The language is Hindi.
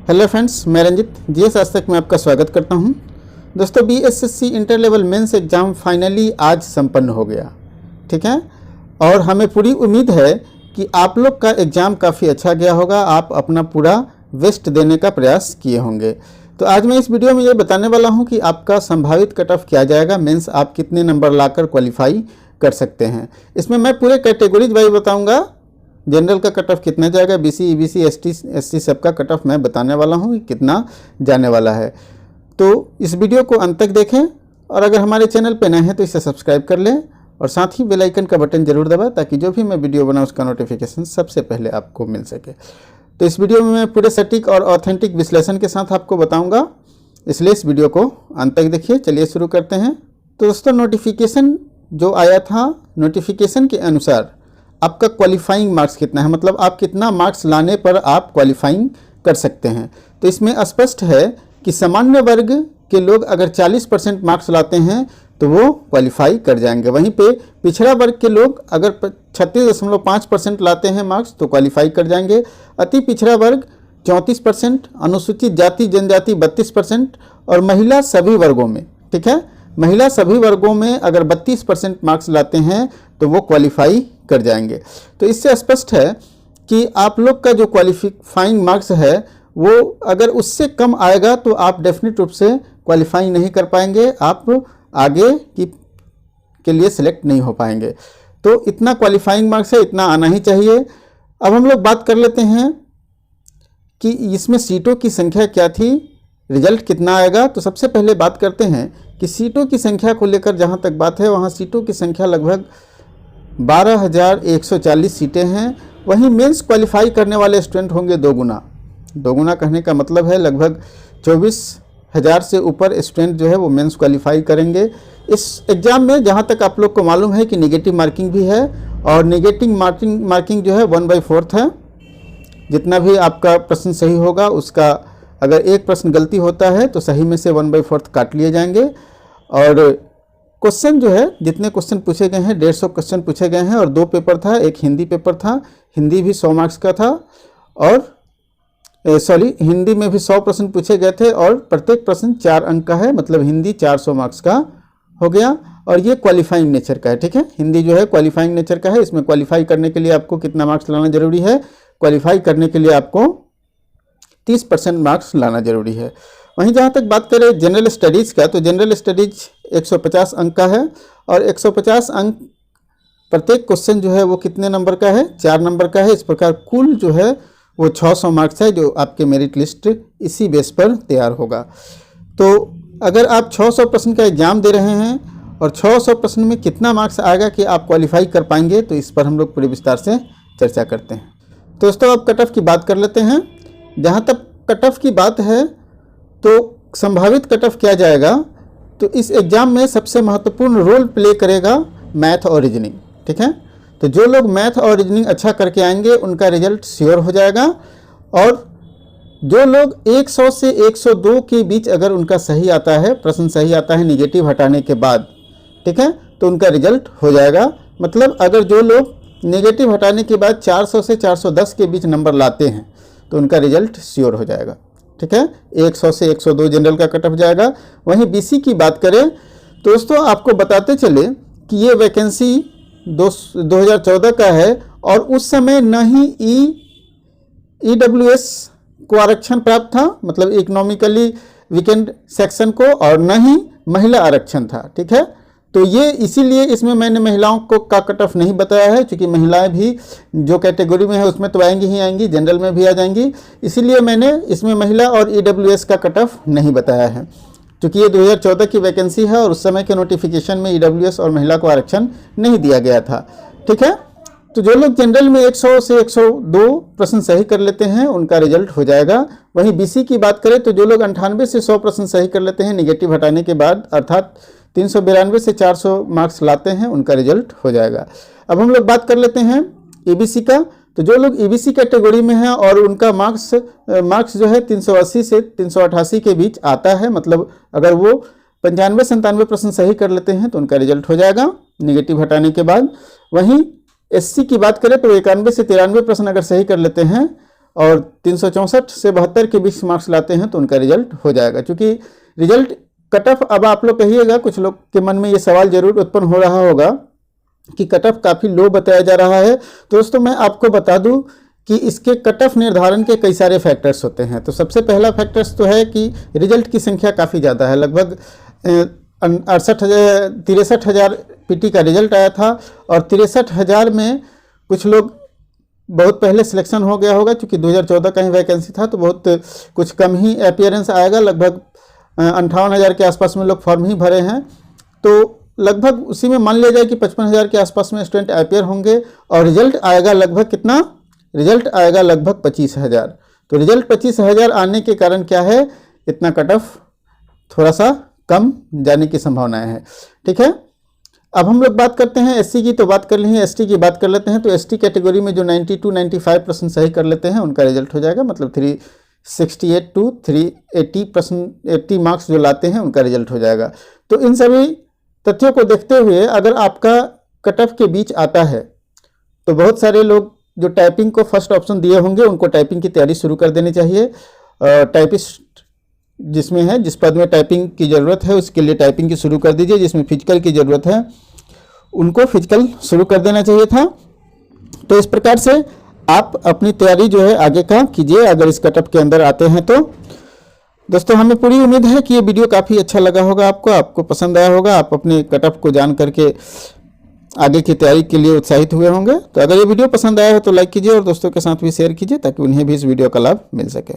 हेलो फ्रेंड्स, मैं रंजित जीएस आज तक में आपका स्वागत करता हूं। दोस्तों, BSSC inter level mains exam finally आज संपन्न हो गया। ठीक है, और हमें पूरी उम्मीद है कि आप लोग का एग्ज़ाम काफ़ी अच्छा गया होगा। आप अपना पूरा बेस्ट देने का प्रयास किए होंगे। तो आज मैं इस वीडियो में ये बताने वाला हूं कि आपका संभावित कट ऑफ क्या जाएगा, मेंस आप कितने नंबर लाकर क्वालिफाई कर सकते हैं। इसमें मैं पूरे कैटेगरीज वाइज बताऊँगा। जनरल का कट ऑफ कितना जाएगा, बीसी, ईबीसी, एसटी सबका कट ऑफ मैं बताने वाला हूँ कितना जाने वाला है। तो इस वीडियो को अंत तक देखें, और अगर हमारे चैनल पर नए हैं तो इसे सब्सक्राइब कर लें और साथ ही बेल आइकन का बटन जरूर दबाएं ताकि जो भी मैं वीडियो बनाऊँ उसका नोटिफिकेशन सबसे पहले आपको मिल सके। तो इस वीडियो में मैं पूरे सटीक और ऑथेंटिक विश्लेषण के साथ आपको बताऊँगा, इसलिए इस वीडियो को अंत तक देखिए। चलिए शुरू करते हैं। तो दोस्तों, नोटिफिकेशन जो आया था, नोटिफिकेशन के अनुसार आपका क्वालिफाइंग मार्क्स कितना है, मतलब आप कितना मार्क्स लाने पर आप क्वालिफाइंग कर सकते हैं। तो इसमें स्पष्ट है कि सामान्य वर्ग के लोग अगर 40% मार्क्स लाते हैं तो वो क्वालिफाई कर जाएंगे। वहीं पे पिछड़ा वर्ग के लोग अगर 36.5% लाते हैं मार्क्स तो क्वालिफाई कर जाएंगे। अति पिछड़ा वर्ग 34%, अनुसूचित जाति जनजाति 32% और महिला सभी वर्गों में, ठीक है, महिला सभी वर्गों में अगर 32% मार्क्स लाते हैं तो वो क्वालिफाई कर जाएंगे। तो इससे स्पष्ट है कि आप लोग का जो क्वालिफाइंग मार्क्स है वो अगर उससे कम आएगा तो आप डेफिनेट रूप से क्वालिफाई नहीं कर पाएंगे, आप आगे के लिए सिलेक्ट नहीं हो पाएंगे। तो इतना क्वालिफाइंग मार्क्स है, इतना आना ही चाहिए। अब हम लोग बात कर लेते हैं कि इसमें सीटों की संख्या क्या थी, रिजल्ट कितना आएगा। तो सबसे पहले बात करते हैं कि सीटों की संख्या को लेकर जहाँ तक बात है, वहाँ सीटों की संख्या लगभग 12,140 सीटें हैं। वहीं मेंस क्वालिफाई करने वाले स्टूडेंट होंगे दोगुना। दोगुना कहने का मतलब है लगभग 24,000 से ऊपर स्टूडेंट जो है वो मेंस क्वालिफाई करेंगे। इस एग्ज़ाम में जहाँ तक आप लोग को मालूम है कि नेगेटिव मार्किंग भी है, और नेगेटिव मार्किंग जो है 1/4 है। जितना भी आपका प्रश्न सही होगा उसका अगर एक प्रश्न गलती होता है तो सही में से 1/4 काट लिए जाएंगे। और क्वेश्चन जो है, जितने क्वेश्चन पूछे गए हैं 150 क्वेश्चन पूछे गए हैं, और 2 पेपर था, एक हिंदी पेपर था, हिंदी भी 100 मार्क्स का था, और हिंदी में भी 100 प्रश्न पूछे गए थे और प्रत्येक प्रश्न 4 अंक का है, मतलब हिंदी 400 मार्क्स का हो गया। और ये क्वालिफाइंग नेचर का है, ठीक है, हिंदी जो है क्वालिफाइंग नेचर का है। इसमें क्वालिफाई करने के लिए आपको कितना मार्क्स लाना जरूरी है, क्वालिफाई करने के लिए आपको 30% मार्क्स लाना जरूरी है। वहीं जहाँ तक बात करें जनरल स्टडीज़ का, तो जनरल स्टडीज 150 अंक का है, और 150 अंक प्रत्येक क्वेश्चन जो है वो कितने नंबर का है, 4 नंबर का है। इस प्रकार कुल जो है वो 600 मार्क्स है, जो आपके मेरिट लिस्ट इसी बेस पर तैयार होगा। तो अगर आप 600 प्रश्न का एग्जाम दे रहे हैं और 600 प्रश्न में कितना मार्क्स आएगा कि आप क्वालिफाई कर पाएंगे, तो इस पर हम लोग पूरे विस्तार से चर्चा करते हैं। तो दोस्तों, अब कट ऑफ की बात कर लेते हैं। जहाँ तक कट ऑफ की बात है तो संभावित कट ऑफ क्या जाएगा, तो इस एग्ज़ाम में सबसे महत्वपूर्ण रोल प्ले करेगा मैथ और रीजनिंग, ठीक है। तो जो लोग मैथ और रीजनिंग अच्छा करके आएंगे उनका रिजल्ट श्योर हो जाएगा, और जो लोग 100 से 102 के बीच अगर उनका सही आता है, प्रश्न सही आता है निगेटिव हटाने के बाद, ठीक है, तो उनका रिजल्ट हो जाएगा। मतलब अगर जो लोग नेगेटिव हटाने के बाद 400 से 410 के बीच नंबर लाते हैं तो उनका रिजल्ट श्योर हो जाएगा, ठीक है। 100 से 102 जनरल का कट ऑफ जाएगा। वहीं बीसी की बात करें तो दोस्तों आपको बताते चले कि ये वैकेंसी 2014 का है, और उस समय न ही ईडब्ल्यूएस को आरक्षण प्राप्त था, मतलब इकोनॉमिकली वीकेंड सेक्शन को, और न ही महिला आरक्षण था, ठीक है। तो ये इसीलिए इसमें मैंने महिलाओं को का कट ऑफ नहीं बताया है, क्योंकि महिलाएं भी जो कैटेगरी में है उसमें तो आएंगी ही आएंगी, जनरल में भी आ जाएंगी। इसीलिए मैंने इसमें महिला और ईडब्ल्यूएस का कट ऑफ नहीं बताया है, क्योंकि ये 2014 की वैकेंसी है और उस समय के नोटिफिकेशन में ईडब्ल्यूएस और महिला को आरक्षण नहीं दिया गया था, ठीक है। तो जो लोग जनरल में 100 से 102 प्रश्न सही कर लेते हैं उनका रिजल्ट हो जाएगा। वहीं बीसी की बात करें तो जो लोग 98 से 100 प्रश्न सही कर लेते हैं निगेटिव हटाने के बाद, अर्थात 392 से 400 मार्क्स लाते हैं, उनका रिजल्ट हो जाएगा। अब हम लोग बात कर लेते हैं ईबीसी का। तो जो लोग ईबीसी कैटेगरी में हैं और उनका मार्क्स जो है 380 से 388 के बीच आता है, मतलब अगर वो 95-97 प्रश्न सही कर लेते हैं तो उनका रिजल्ट हो जाएगा निगेटिव हटाने के बाद। वहीं एससी की बात करें तो 91 से 93 प्रश्न अगर सही कर लेते हैं और 364 से 72 के बीच मार्क्स लाते हैं तो उनका रिजल्ट हो जाएगा। क्योंकि रिजल्ट कट ऑफ, अब आप लोग कहिएगा, कुछ लोग के मन में ये सवाल जरूर उत्पन्न हो रहा होगा कि कट ऑफ काफ़ी लो बताया जा रहा है। तो दोस्तों मैं आपको बता दूं कि इसके कट ऑफ निर्धारण के कई सारे फैक्टर्स होते हैं। तो सबसे पहला फैक्टर्स तो है कि रिजल्ट की संख्या काफ़ी ज़्यादा है, लगभग 63,000 पीटी का रिजल्ट आया था और 63,000 में कुछ लोग बहुत पहले सिलेक्शन हो गया होगा, क्योंकि 2014 का ही वैकेंसी था तो बहुत कुछ कम ही अपीयरेंस आएगा, लगभग 58,000 के आसपास में लोग फॉर्म ही भरे हैं। तो लगभग उसी में मान लिया जाए कि 55,000 के आसपास में स्टूडेंट अपीयर होंगे और रिजल्ट आएगा लगभग कितना, रिजल्ट आएगा लगभग 25,000। तो रिजल्ट 25,000 आने के कारण क्या है, इतना कट ऑफ थोड़ा सा कम जाने की संभावनाएं हैं। ठीक है, अब हम लोग बात करते हैं एससी की, तो बात कर ली है, एसटी की बात कर लेते हैं। तो एसटी कैटेगरी में जो 92-95% सही कर लेते हैं उनका रिजल्ट हो जाएगा, मतलब 368 to 380%, 80 मार्क्स जो लाते हैं उनका रिजल्ट हो जाएगा। तो इन सभी तथ्यों को देखते हुए अगर आपका कट ऑफ के बीच आता है तो बहुत सारे लोग जो टाइपिंग को फर्स्ट ऑप्शन दिए होंगे उनको टाइपिंग की तैयारी शुरू कर देनी चाहिए। टाइपिस्ट जिसमें है, जिस पद में टाइपिंग की ज़रूरत है उसके लिए टाइपिंग की शुरू कर दीजिए, जिसमें फिजिकल की ज़रूरत है उनको फिजिकल शुरू कर देना चाहिए था। तो इस प्रकार से आप अपनी तैयारी जो है आगे का कीजिए अगर इस कट ऑफ के अंदर आते हैं तो। दोस्तों हमें पूरी उम्मीद है कि ये वीडियो काफ़ी अच्छा लगा होगा, आपको पसंद आया होगा, आप अपने कट ऑफ को जान करके आगे की तैयारी के लिए उत्साहित हुए होंगे। तो अगर ये वीडियो पसंद आया हो तो लाइक कीजिए और दोस्तों के साथ भी शेयर कीजिए ताकि उन्हें भी इस वीडियो का लाभ मिल सके।